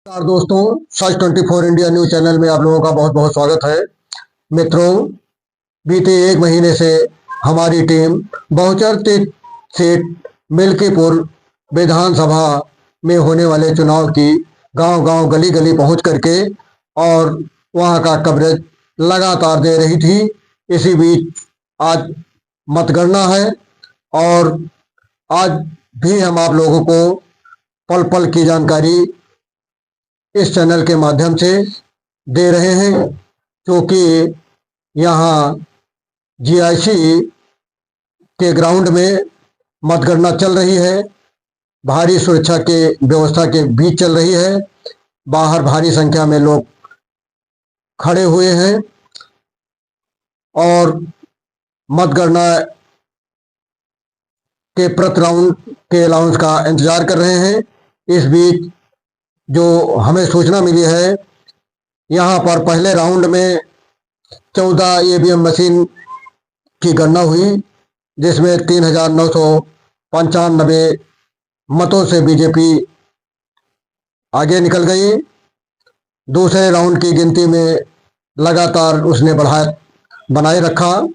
नमस्कार दोस्तों, सच 24 India news channel में आप लोगों का बहुत बहुत स्वागत है। मित्रों, बीते एक महीने से हमारी टीम बहुचर्चित सीट मिल्कीपुर विधानसभा में होने वाले चुनाव की गांव-गांव गली-गली पहुंच करके और वहां का कवरेज लगातार दे रही थी। इसी बीच आज मतगणना है और आज भी हम आप लोगों को पल पल की जानकारी इस चैनल के माध्यम से दे रहे हैं, क्योंकि यहाँ जीआईसी के ग्राउंड में मतगणना चल रही है। भारी सुरक्षा के व्यवस्था के बीच चल रही है। बाहर भारी संख्या में लोग खड़े हुए हैं और मतगणना के प्रति राउंड के अनाउंस का इंतजार कर रहे हैं। इस बीच जो हमें सूचना मिली है, यहाँ पर पहले राउंड में 14 ईवीएम मशीन की गणना हुई, जिसमें 3,995 मतों से बीजेपी आगे निकल गई। दूसरे राउंड की गिनती में लगातार उसने बनाए रखा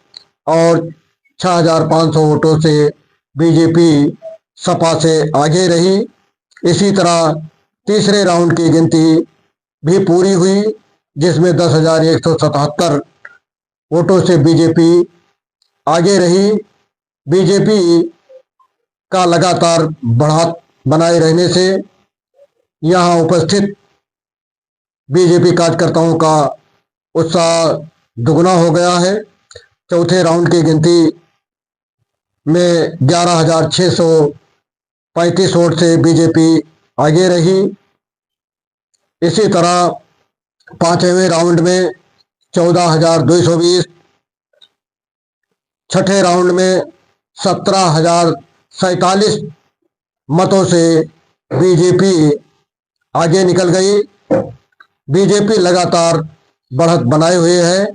और 6,500 वोटों से बीजेपी सपा से आगे रही। इसी तरह तीसरे राउंड की गिनती भी पूरी हुई, जिसमें 10,177 वोटों से बीजेपी आगे रही। बीजेपी का लगातार बढ़त बनाए रहने से यहाँ उपस्थित बीजेपी कार्यकर्ताओं का उत्साह दुगना हो गया है। चौथे राउंड की गिनती में 11,635 वोट से बीजेपी आगे रही। इसी तरह पांचवें राउंड में 14,220, छठे राउंड में 17,047 मतों से बीजेपी आगे निकल गई। बीजेपी लगातार बढ़त बनाए हुए है।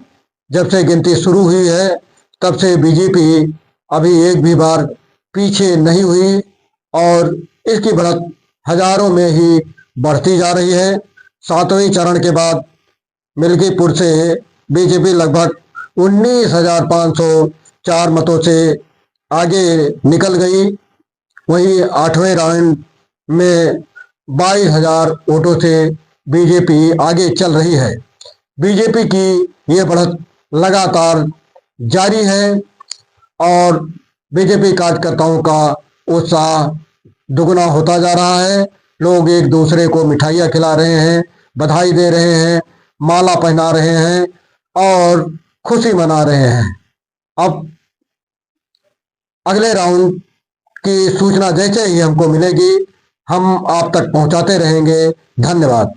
जब से गिनती शुरू हुई है, तब से बीजेपी अभी एक भी बार पीछे नहीं हुई और इसकी बढ़त हजारों में ही बढ़ती जा रही है। सातवें चरण के बाद मिल्कीपुर से बीजेपी लगभग 19,504 मतों से आगे निकल गई। वहीं आठवें राउंड में 22,000 वोटों से बीजेपी आगे चल रही है। बीजेपी की ये बढ़त लगातार जारी है और बीजेपी कार्यकर्ताओं का उत्साह दुगना होता जा रहा है। लोग एक दूसरे को मिठाइयाँ खिला रहे हैं, बधाई दे रहे हैं, माला पहना रहे हैं और खुशी मना रहे हैं। अब अगले राउंड की सूचना जैसे ही हमको मिलेगी, हम आप तक पहुंचाते रहेंगे। धन्यवाद।